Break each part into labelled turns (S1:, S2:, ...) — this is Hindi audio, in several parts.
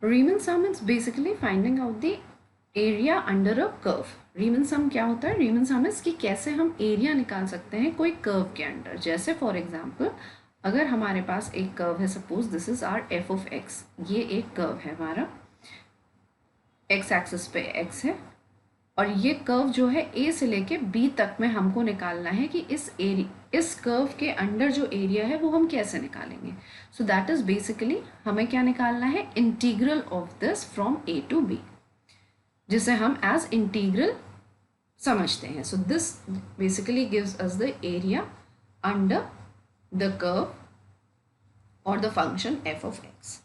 S1: रीमन sum is basically finding out the area under a curve. Riemann sum क्या होता है? रीमन सम इज कि कैसे हम एरिया निकाल सकते हैं कोई कर्व के अंडर। जैसे फॉर एग्जांपल अगर हमारे पास एक कर्व है, suppose this is R F of x, ये एक कर्व है हमारा, एक्स एक्सिस पे एक्स है, और ये कर्व जो है ए से लेके बी तक में हमको निकालना है कि इस कर्व के अंडर जो एरिया है वो हम कैसे निकालेंगे। सो दैट इज बेसिकली हमें क्या निकालना है, integral of this from A to B, जिसे हम एज इंटीग्रल समझते हैं। So this basically gives us the area under the curve और the function F of X.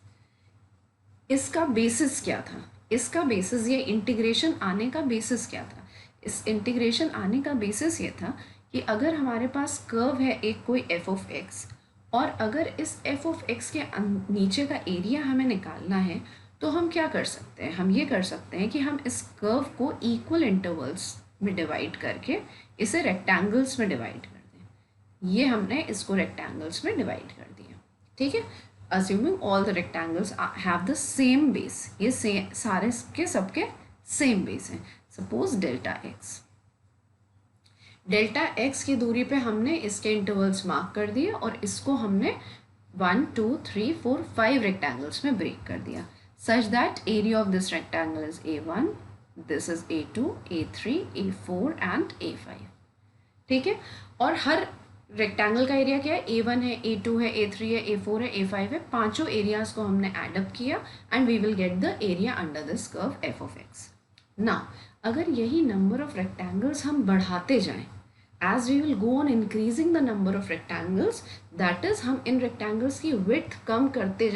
S1: इसका बेसिस क्या था? इसका बेसिस, ये इंटीग्रेशन आने का बेसिस क्या था? इस इंटीग्रेशन आने का बेसिस ये था कि अगर हमारे पास कर्व है एक कोई एफ ऑफ एक्स, और अगर इस एफ ऑफ एक्स के नीचे का एरिया हमें निकालना है, तो हम क्या कर सकते हैं? हम ये कर सकते हैं कि हम इस कर्व को इक्वल इंटरवल्स में डिवाइड करके इसे रेक्टेंगल्स में डिवाइड कर दें। ये हमने इसको रेक्टेंगल्स में डिवाइड कर दिया, ठीक है। assuming all the rectangles have the same base, ये सारे के सबके सेम बेस हैं। सपोज डेल्टा एक्स की दूरी पे हमने इसके इंटरवल्स मार्क कर दिए और इसको हमने 1 2 3 4 5 रेक्टेंगल्स में ब्रेक कर दिया, such that area of this rectangle is A1, this is A2, A3, A4 and A5, ठीक है। और हर रेक्टेंगल का एरिया क्या है? A1 है, A2 है, A3 है, A4 है, A5 है। पांचों एरियाज को हमने एडअप किया and we will get the area under this curve F of X. ना अगर यही नंबर ऑफ रेक्टेंगल्स हम बढ़ाते जाएं, as we will go on increasing the number of rectangles, that is हम इन rectangles की width कम करते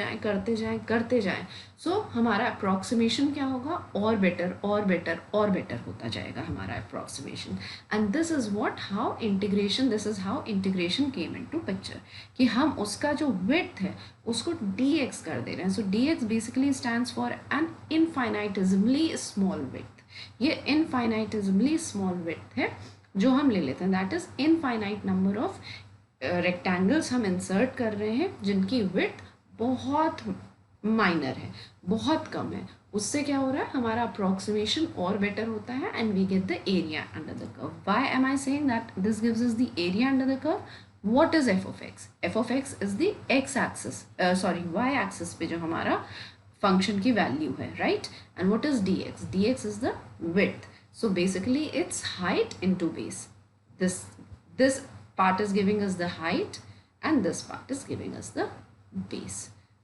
S1: जाएं, so हमारा approximation क्या होगा? और better होता जाएगा हमारा approximation। and this is how integration came into picture, कि हम उसका जो width है उसको dx कर दे रहे हैं। so dx basically stands for an infinitesimally small width। ये infinitesimally small width है जो हम ले लेते हैं, that is infinite number of rectangles हम इंसर्ट कर रहे हैं जिनकी विड्थ बहुत माइनर है, बहुत कम है। उससे क्या हो रहा है? हमारा अप्रोक्सीमेशन और बेटर होता है and we get the area under the curve. Why am I saying that this gives us the area under the curve? What is F of X? F of X is the X axis, sorry Y axis पे जो हमारा फंक्शन की वैल्यू है, right. And what is D X? D X is the width. So basically it's height into base. This part is giving us the height and this part is giving us the base.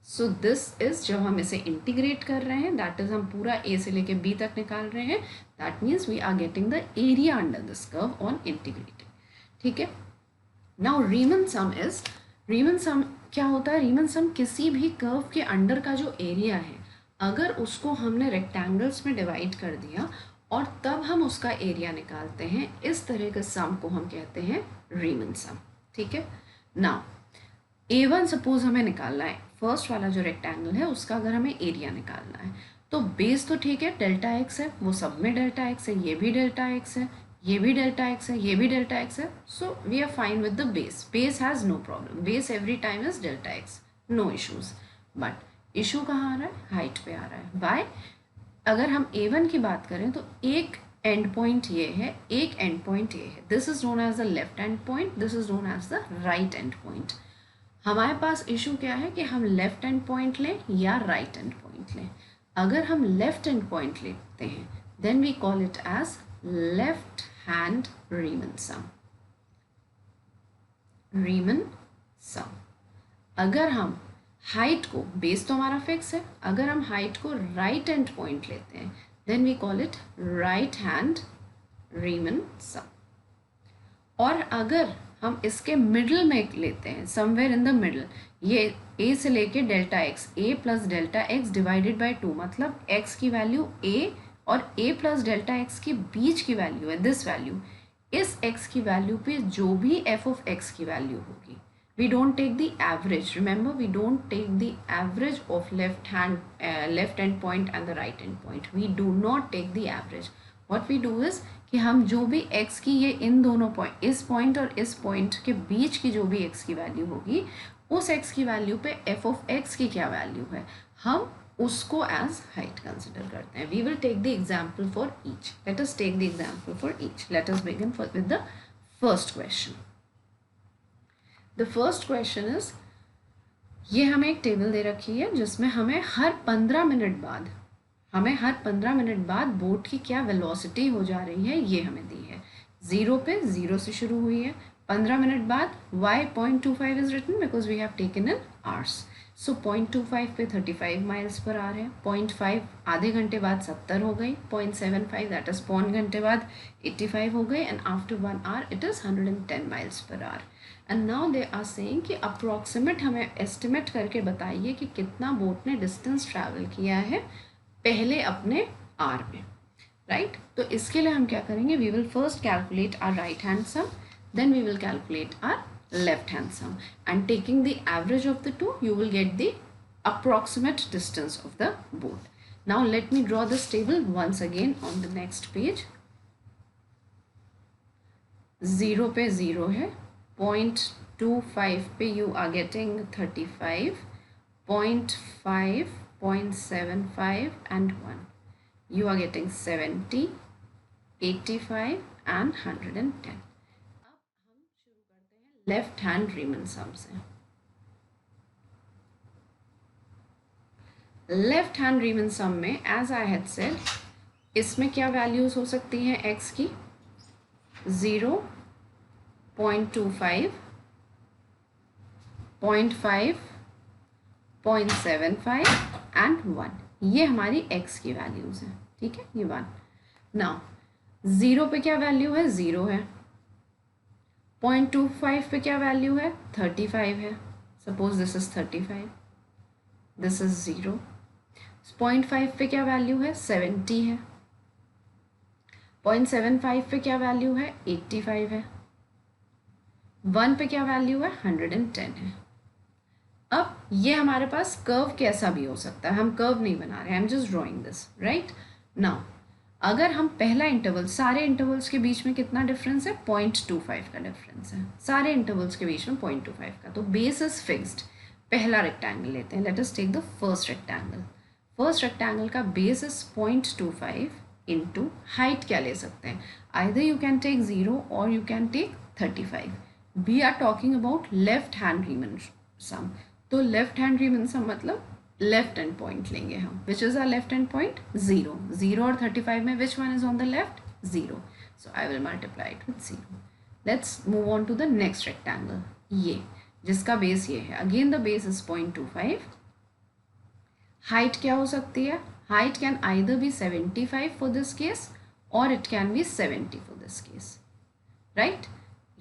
S1: So this is जब हम इसे integrate कर रहे हैं, that is हम पूरा A से लेके B तक निकाल रहे हैं, that means we are getting the area under this curve on integrating, ठीक है। Now Riemann sum क्या होता है? Riemann sum किसी भी कर्व के अंडर का जो एरिया है, अगर उसको हमने रेक्टेंगल्स में डिवाइड कर दिया और तब हम उसका एरिया निकालते हैं, इस तरह के सम को हम कहते हैं रीमन सम, ठीक है। नाउ A1 सपोज हमें निकालना है, फर्स्ट वाला जो रेक्टेंगल है उसका अगर हमें एरिया निकालना है, तो बेस तो ठीक है डेल्टा एक्स है, वो सब में डेल्टा एक्स है, ये भी डेल्टा एक्स है, ये भी डेल्टा एक्स है, ये भी डेल्टा एक्स है। So we are fine with the base has no problem, base every time is delta X, no issues. But issue कहाँ आ रहा है? हाइट पे आ रहा है। बाय अगर हम A1 की बात करें तो एक एंड पॉइंट ये है, एक एंड पॉइंट ये है, this is known as the left end point, this is known as the right end point. हमारे पास इशू क्या है कि हम लेफ्ट एंड पॉइंट लें या राइट एंड पॉइंट लें। अगर हम लेफ्ट एंड पॉइंट लेते हैं then we call it as left hand Riemann sum, Riemann sum. अगर हम हाइट को, बेस तो हमारा फिक्स है, अगर हम हाइट को राइट एंड पॉइंट लेते हैं then we call it right hand Riemann sum. और अगर हम इसके मिडल में लेते हैं, समवेयर इन द मिडल, ये a से लेके delta X, a plus delta X divided by 2, मतलब x की वैल्यू a और a प्लस डेल्टा एक्स के बीच की वैल्यू है दिस वैल्यू। इस x की वैल्यू पे जो भी f ऑफ x की वैल्यू होगी, we don't take the average, remember we don't take the average of left end point and the right end point, we do not take the average. what we do is कि हम जो भी x की, ये इन दोनों पॉइंट, इस पॉइंट और इस पॉइंट के बीच की जो भी x की वैल्यू होगी, उस x की वैल्यू पे f ऑफ x की क्या वैल्यू है, हम उसको एज हाइट कंसिडर करते हैं. We will take the example for each. Let us take the example for each. Let us begin with the first question. The first question is, ये हमें एक टेबल दे रखी है जिसमें हमें हर 15 मिनट बाद बोट की क्या वेलोसिटी हो जा रही है ये हमें दी है. 0 पे 0 से शुरू हुई है. 15 मिनट बाद y 0.25 is written because we have taken in hours. So 0.25 पे 35 माइल्स पर आर है. 0.5 आधे घंटे बाद 70 हो गई. 0.75 दैट इज पौन घंटे बाद 85 हो गई. And after 1 hour it is 110 miles per hour. And now they are saying कि अप्रॉक्सीमेट हमें एस्टिमेट करके बताइए कि कितना बोट ने डिस्टेंस ट्रैवल किया है पहले अपने आर में. राइट तो इसके लिए हम क्या करेंगे, we will first calculate our right hand sum, then we will calculate our left hand sum, and taking the average of the two you will get the approximate distance of the boat. Now let me draw this table once again on the next page. 0 पे 0 है. 0.25 पे you are getting 35, 0.5, 0.75 and 1. You are getting 70, 85 and 110. Left hand Riemann सम से. लेफ्ट हैंड रीमन सम में एज आई हैड सेड, इसमें क्या वैल्यूज हो सकती हैं x की, 0, 0.25, 0.5, 0.75 एंड 1. ये हमारी x की वैल्यूज हैं. ठीक है, ये 1. नाउ 0 पे क्या वैल्यू है, 0 है. 0.25 पे क्या वैल्यू है, 35 है. Suppose this is 35, this is 0. 0.5 पे क्या वैल्यू है, 70 है. 0.75 पे क्या वैल्यू है, 85 है. 1 पे क्या वैल्यू है, 110 है. अब ये हमारे पास कर्व कैसा भी हो सकता है, हम कर्व नहीं बना रहे हैं, I am just drawing this. Right now अगर हम पहला इंटरवल, सारे इंटरवल्स के बीच में कितना डिफरेंस है, 0.25 का डिफरेंस है. सारे इंटरवल्स के बीच में 0.25 का. तो बेस इज फिक्स्ड. पहला रेक्टेंगल लेते हैं. Let us take the first rectangle. First rectangle का बेस इज 0.25 इंटू हाइट क्या ले सकते हैं, आइदर यू कैन टेक 0 और you can take 35. We are talking about left hand Riemann sum. तो लेफ्ट हैंड रीमन सम मतलब लेफ्ट एंड पॉइंट लेंगे हम. Which is our left end point, 0. 0 और 35 में which one is on the left, 0. So I will multiply it with 0. Let's move on to the next rectangle. ये जिसका बेस ये है, again the base is 0.25. Height क्या हो सकती है, height can either be 75 for this case और it can be 70 for this case. Right,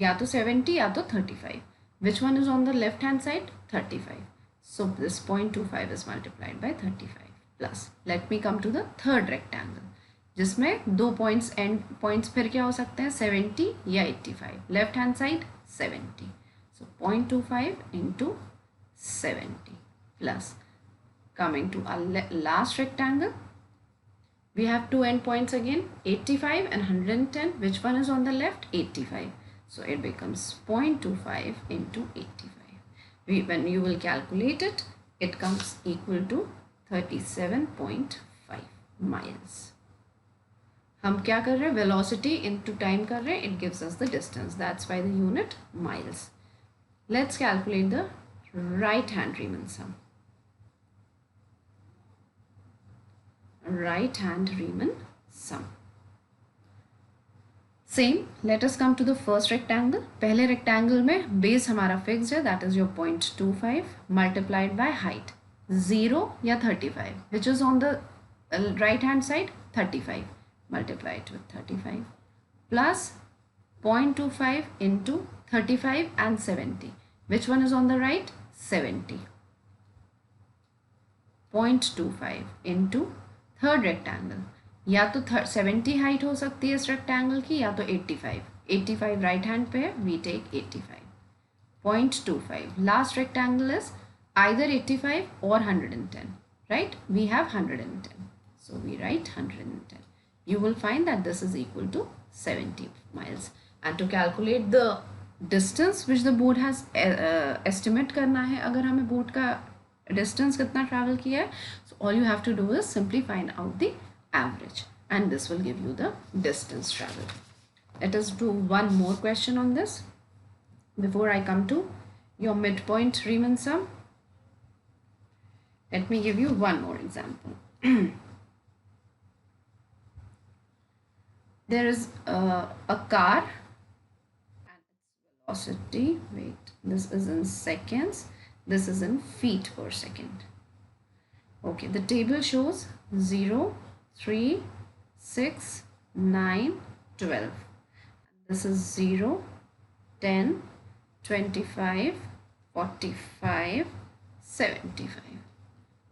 S1: या तो 70 या तो 35. विच one is on the left hand side, 35. So this 0.25 is multiplied by 35 plus. Let me come to the third rectangle, जिसमें दो पॉइंट्स एंड पॉइंट्स फिर क्या हो सकते हैं, 70 या 85. Left hand side 70. So 0.25 into 70 plus. Coming to our last rectangle, we have two end points again, 85 and 110. Which one is on the left, 85. So it becomes 0.25 into 85. When you will calculate it, it comes equal to 37.5 miles. हम क्या कर रहे हैं, velocity into time कर रहे हैं, it gives us the distance. That's why the unit miles. Let's calculate the right hand Riemann sum. Right hand Riemann sum. Same, let us come to the first rectangle. पहले रेक्टेंगल में बेस हमारा फिक्स्ड है, that is your 0.25 multiplied by height 0 या 35. Which is on the right hand side, 35 multiplied with 35 plus 0.25 into 35 and 70. Which one is on the right, 70. 0.25 into third rectangle, या तो 70 हाइट हो सकती है इस रेक्टेंगल की, या तो 85. 85 राइट हैंड पे है, we take 85. 0.25 last rectangle is either 85 और 110. Right, we have 110, so we write 110. You will find that this is equal to 70 miles. And to calculate the distance which the boat has estimate करना है, अगर हमें बोट का डिस्टेंस कितना ट्रैवल किया है. So all you have to do is simply find out the average and this will give you the distance travel. Let us do one more question on this before I come to your midpoint Riemann sum. Let me give you one more example. There is a car and its velocity, wait, this is in seconds, this is in feet per second. Okay, the table shows 0, 3, 6, 9, 12. This is 0, 10, 25, 45, 75.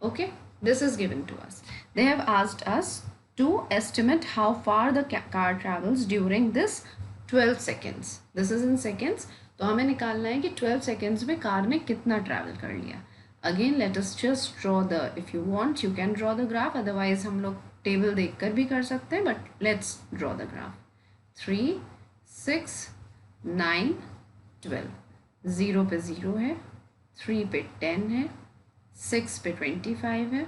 S1: Okay, this is given to us. They have asked us to estimate how far the car travels during this 12 seconds. This is in seconds. तो हमें निकालना है कि 12 seconds में कार ने कितना ट्रैवल कर लिया. Again, let us just draw the, if you want you can draw the graph, otherwise हम लोग टेबल देखकर भी कर सकते हैं, but let's draw the graph. 3, 6, 9, 12. 0 पे 0 है, 3 पे 10 है, 6 पे 25 है,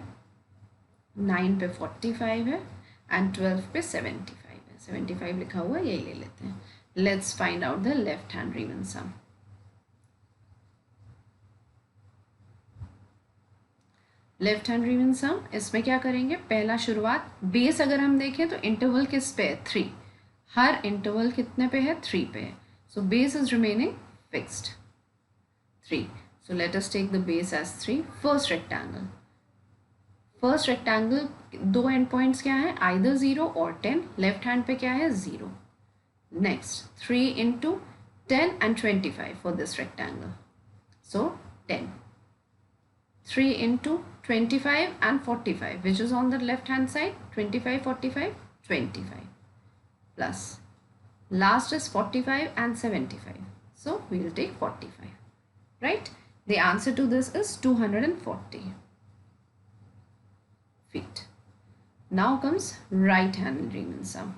S1: 9 पे 45 है एंड 12 पे 75 है. 75 लिखा हुआ है, यही ले लेते हैं. Let's find out the left hand Riemann sum. Left hand Riemann sum, इसमें क्या करेंगे, पहला शुरुआत, बेस अगर हम देखें तो इंटरवल किस पे है, 3. हर इंटरवल कितने पे है, 3 पे है. So base is remaining fixed 3. So let us take the base as 3. First rectangle. First rectangle दो एंड पॉइंट्स क्या है, either 0 और 10. लेफ्ट हैंड पे क्या है, 0. Next 3 into 10 and 25 for this rectangle. So 10. 3 into 25 and 45, which is on the left hand side, 25, 45, 25. Plus last is 45 and 75. So we will take 45. Right? The answer to this is 240 feet. Now comes right hand Riemann sum.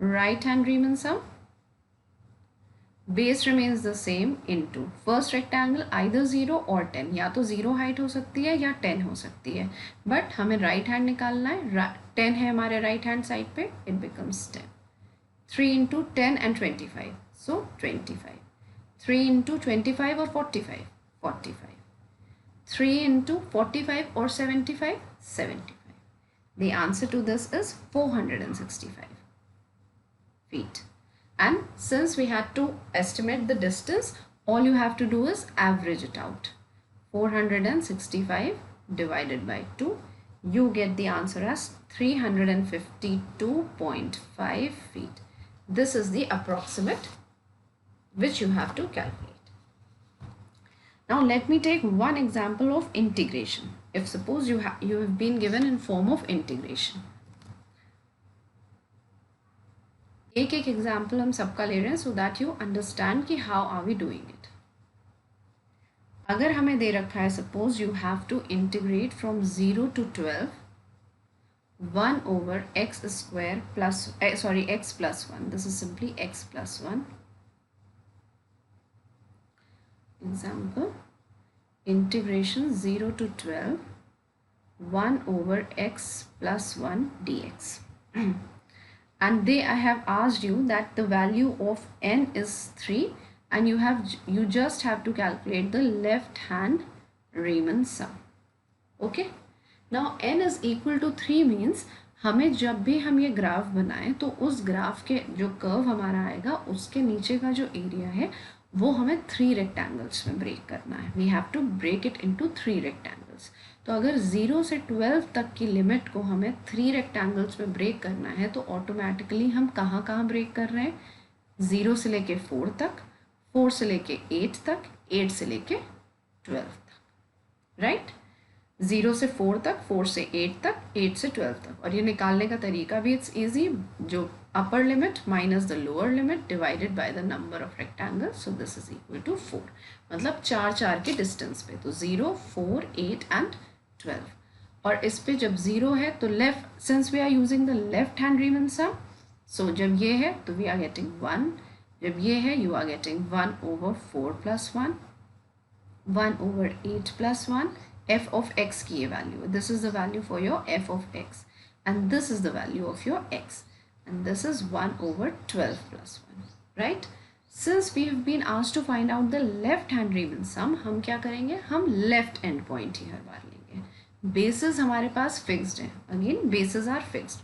S1: Right hand Riemann sum. Base remains the same into first rectangle either 0 or 10. या तो 0 हाइट हो सकती है या 10 हो सकती है, बट हमें राइट हैंड निकालना है. 10 है हमारे राइट हैंड साइड पे, it becomes 10. 3 into 10 and 25, so 25. 3 into 25 or 45, 45. 3 into 45 or 75, 75. The answer to this is 465 feet. And since we had to estimate the distance, all you have to do is average it out. 465 divided by 2, you get the answer as 352.5 feet. This is the approximate which you have to calculate. Now let me take one example of integration. If suppose you have been given in form of integration. एक एक एग्जाम्पल हम सबका ले रहे हैं सो दैट यू अंडरस्टैंड कि how are we doing it. अगर हमें दे रखा है suppose you have to integrate from 0 to 12 1 over x square plus x plus 1. This is simply x plus 1. Example, integration 0 to 12 1 over x plus 1 dx. And I have asked you that the value of n is 3 and you just have to calculate the left hand Riemann sum. Okay, now n is equal to 3 means हमें जब भी हम ये ग्राफ बनाएं तो उस ग्राफ के जो कर्व हमारा आएगा उसके नीचे का जो एरिया है वो हमें 3 रेक्टेंगल्स में ब्रेक करना है. We have to break it into 3 rectangles. तो अगर 0 से 12 तक की लिमिट को हमें 3 रेक्टेंगल्स में ब्रेक करना है तो ऑटोमेटिकली हम कहाँ कहाँ ब्रेक कर रहे हैं, 0 से लेके 4 तक, 4 से लेके 8 तक, 8 से लेके 12 तक. राइट, 0 से 4 तक, 4 से 8 तक, 8 से 12 तक. और ये निकालने का तरीका भी इट्स ईजी, जो upper limit minus the lower limit divided by the number of rectangle, so this is equal to 4. मतलब 4 के डिस्टेंस पे, तो 0, 4, 8 एंड 12. और इस पे जब 0 है तो left, since we are using the left hand Riemann sum, so जब ये है तो वी आर गेटिंग 1, जब ये है you are getting 1/4 + 1, 1/8 + 1, f of x की ये value, this is the value for your f of x and this is the value of your x and this is 1/12 + 1, right? Since we have been asked to find out the left hand Riemann sum, हम क्या करेंगे, हम लेफ्ट एंड पॉइंट ही हर बार लेंगे. बेसिस हमारे पास फिक्स्ड है, अगेन बेसिस आर फिक्स्ड.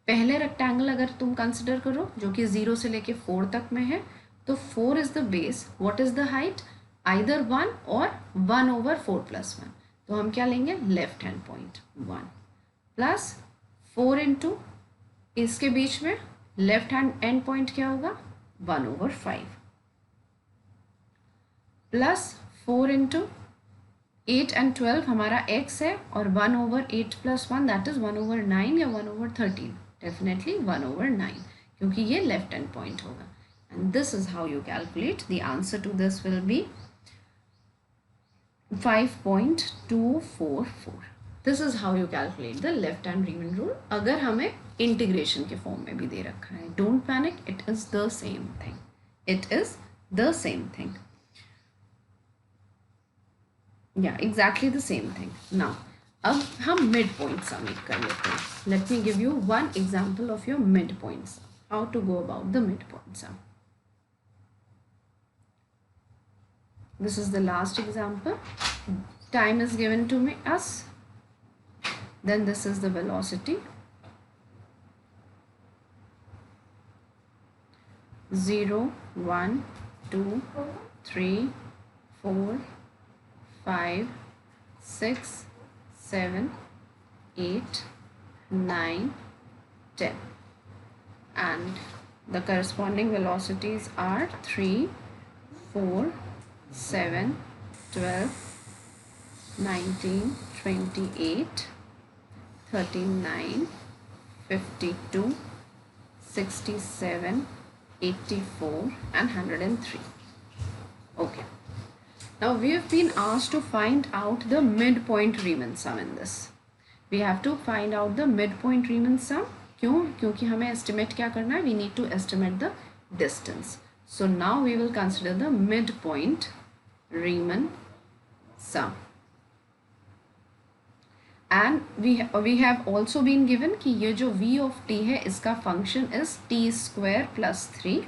S1: पहले रेक्टेंगल अगर तुम कंसिडर करो जो कि 0 से लेके 4 तक में है, तो 4 is the base. What is the height? Either 1 और 1/4 + 1. तो हम क्या लेंगे, left hand point 1 plus 4 into इसके बीच में लेफ्ट हैंड एंड पॉइंट क्या होगा, 1/5 प्लस 4 इंटू 8 and 12 हमारा x है और 1/8 + 1 दैट इज 1/9 या 1/13, डेफिनेटली 1/9 क्योंकि ये लेफ्ट हैंड पॉइंट होगा. And this is how you calculate. The answer to this will be 5.244. This is how you calculate the left hand Riemann rule. अगर हमें इंटीग्रेशन के फॉर्म में भी दे रखा है, don't panic, it is the same thing, it is the same thing. या exactly the same thing. Now अब हम मिड पॉइंट सम कर लेते हैं. Let me give you one example of your midpoint sum, how to go about the midpoint sum. This is the last example. Time is given to us. Then this is the velocity. 0, 1, 2, 3, 4, 5, 6, 7, 8, 9, 10. And the corresponding velocities are 3, 4, 7, 12, 19, 28, 39, 52, 67, 84 and 103. Okay. Now we have been asked to find out the midpoint Riemann sum in this. We have to find out the midpoint Riemann sum. क्यों? क्योंकि हमें estimate क्या करना है? We need to estimate the distance. So now we will consider the midpoint Riemann sum. And we have also been given कि ये जो v of t है इसका function is t² + 3.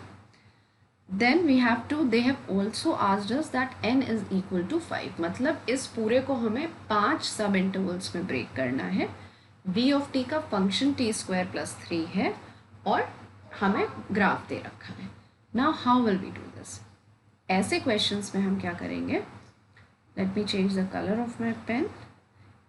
S1: Then we have to, they have also asked us that n is equal to 5. मतलब इस पूरे को हमें 5 सब इंटरवल्स में ब्रेक करना है. v of t का फंक्शन t² + 3 है और हमें ग्राफ दे रखा है. Now how will we do this? ऐसे क्वेश्चंस में हम क्या करेंगे, let me change the colour of my pen.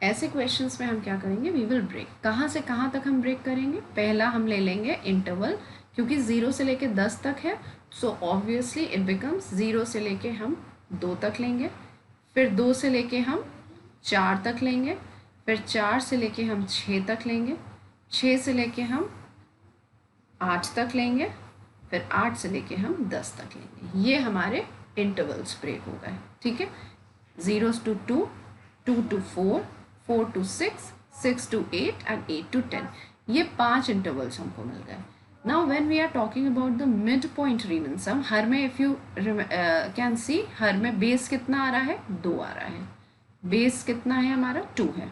S1: ऐसे क्वेश्चंस में हम क्या करेंगे, वी विल ब्रेक. कहाँ से कहाँ तक हम ब्रेक करेंगे? पहला हम ले लेंगे इंटरवल, क्योंकि 0 से लेके 10 तक है, सो ऑब्वियसली इट बिकम्स 0 से लेके हम 2 तक लेंगे, फिर 2 से लेके हम 4 तक लेंगे, फिर 4 से लेके हम 6 तक लेंगे, 6 से लेके हम 8 तक लेंगे, फिर 8 से लेके हम 10 तक लेंगे. ये हमारे इंटरवल्स ब्रेक हो गए. ठीक है, 0 to 2, 2 to 4, 4 to 6, 6 to 8 and 8 to 10. ये 5 इंटरवल्स हमको मिल गए. Now when we are talking about the midpoint Riemann sum, हर में इफ यू कैन सी, हर में बेस कितना आ रहा है, 2 आ रहा है. बेस कितना है हमारा, 2 है.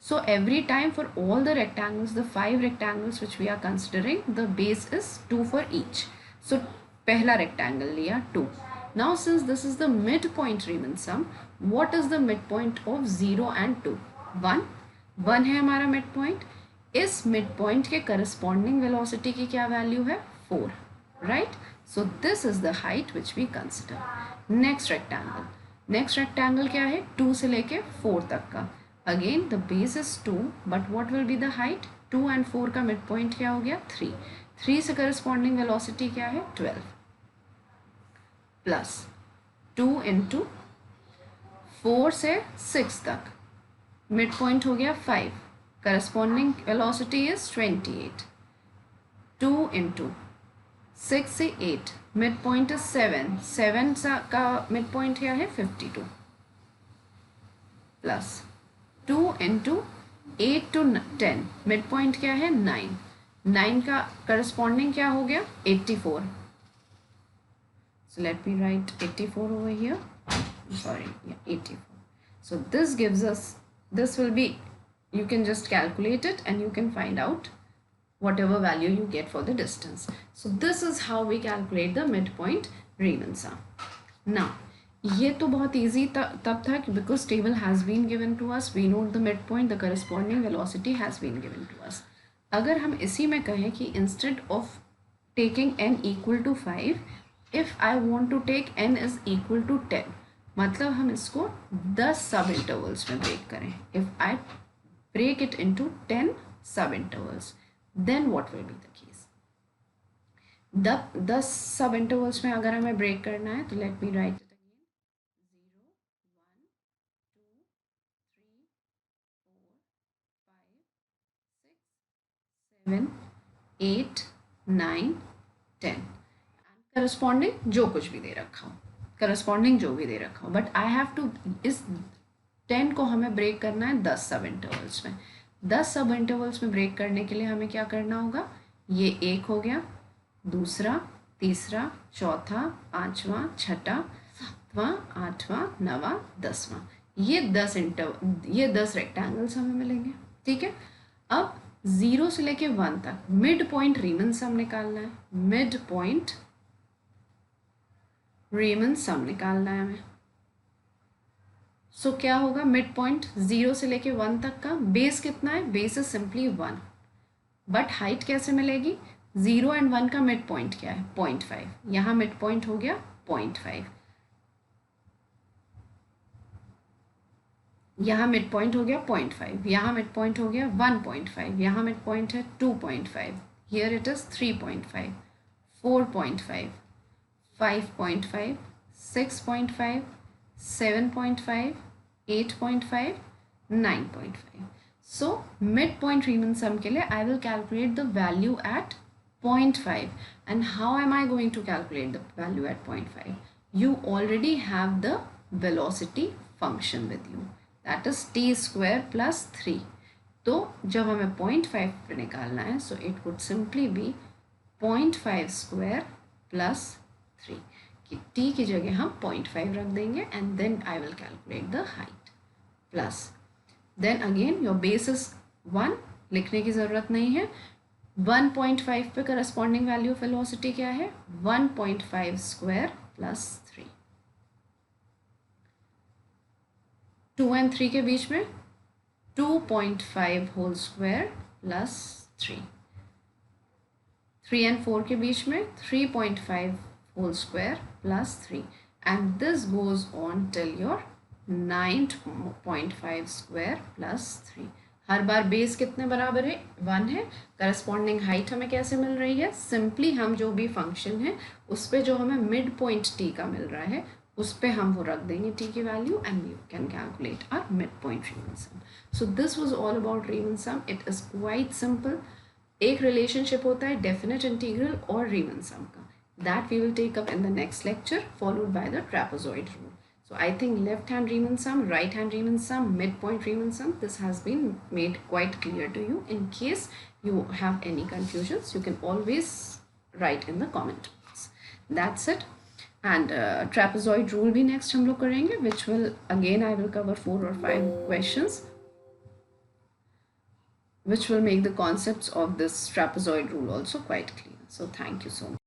S1: So every time for all the rectangles, the 5 rectangles which we are considering, the base is 2 for each. So पहला rectangle लिया 2. Now since this is the midpoint Riemann sum, what is the midpoint of 0 and 2? 1. 1 है हमारा midpoint. इस midpoint के corresponding velocity की क्या value है, 4. Right? So this is the height which we consider. Next rectangle. Next rectangle क्या है, 2 से लेके 4 तक का. Again the base is 2, but what will be the height? 2 and 4 का midpoint क्या हो गया, 3. 3 से corresponding velocity क्या है, 12 प्लस 2 into 4 से 6 तक midpoint हो गया 5. Corresponding velocity is 28. 2 into 6 से 8 midpoint is 7. 7 का midpoint क्या है, 52 plus 2 into 8 to 10 mid point क्या है, 9. 9 का करस्पॉन्डिंग क्या हो गया, 84 So let me write 84 over here. Sorry, yeah, 84. So this gives us, this will be, you can just calculate it and you can find out whatever value you get for the distance. So this is how we calculate the midpoint Riemann sum. Now ये तो बहुत easy तब था because table has been given to us, we know the midpoint, the corresponding velocity has been given to us. अगर हम इसी में कहें कि instead of taking n equal to 5, if I want to take n is equal to 10, मतलब हम इसको 10 सब इंटरवल्स में ब्रेक करें. If I break it into 10 sub intervals, then what will be the case? 10 सब इंटरवल्स में अगर हमें ब्रेक करना है तो let me right it again. 0 1 2 3 4 5 6 7 8 9 10 and corresponding जो कुछ भी दे रखा हो, करस्पॉन्डिंग जो भी दे रखा हो, बट आई हैव टू, इस 10 को हमें ब्रेक करना है 10 सब इंटरवल्स में. 10 सब इंटरवल्स में ब्रेक करने के लिए हमें क्या करना होगा, ये एक हो गया, दूसरा, तीसरा, चौथा, पांचवा, छठा, सातवां, आठवां, नवा, 10वां, ये 10 रेक्टेंगल्स हमें मिलेंगे. ठीक है. अब 0 से लेके 1 तक मिड पॉइंट रीमन सम निकालना है. मिड पॉइंट रीमन सम निकालना है हमें. सो क्या होगा, मिड पॉइंट 0 से लेके 1 तक का बेस कितना है, base is simply 1, but height कैसे मिलेगी, 0 एंड 1 का मिड पॉइंट क्या है, 0.5. यहाँ मिड पॉइंट हो गया 0.5, यहाँ मिड पॉइंट हो गया 0.5, यहाँ मिड पॉइंट हो गया 1.5, यहाँ मिड पॉइंट है 2.5, here it is 3.5, 4.5, 5.5, 6.5, 7.5, 8.5, 9.5. So midpoint Riemann sum के लिए I will calculate the value at 0.5. And how am I going to calculate the value at 0.5? You already have the velocity function with you. That is t square plus 3. तो जब हमें 0.5 पे निकालना है, so it would simply be 0.5 square plus 3. कि t की जगह हम 0.5 रख देंगे and then I will calculate the height plus. Then again your base is 1, लिखने की ज़रूरत नहीं है. 1.5 पे corresponding value of velocity क्या है, 1.5 square plus 3. 2 and 3 के बीच में 2.5 whole square plus 3. 3 and 4 के बीच में 3.5 whole square plus 3, and this goes on till your 9.5 square plus 3. Her bar base कितने बराबर है, 1 है. करस्पॉन्डिंग हाइट हमें कैसे मिल रही है, सिंपली हम जो भी फंक्शन है उस पे जो हमें मिड पॉइंट टी का मिल रहा है उस पे हम वो रख देंगे टी की value and you can calculate our midpoint Riemann sum. So this was all about Riemann sum. It is quite simple. एक रिलेशनशिप होता है डेफिनेट इंटीग्रल और रीमन सम का. That we will take up in the next lecture, followed by the trapezoid rule. So I think left hand Riemann sum, right hand Riemann sum, midpoint Riemann sum, this has been made quite clear to you. In case you have any confusions, you can always write in the comment box. That's it. And trapezoid rule भी next हम लोग करेंगे, which will again I will cover 4 or 5 questions which will make the concepts of this trapezoid rule also quite clear. So thank you so much.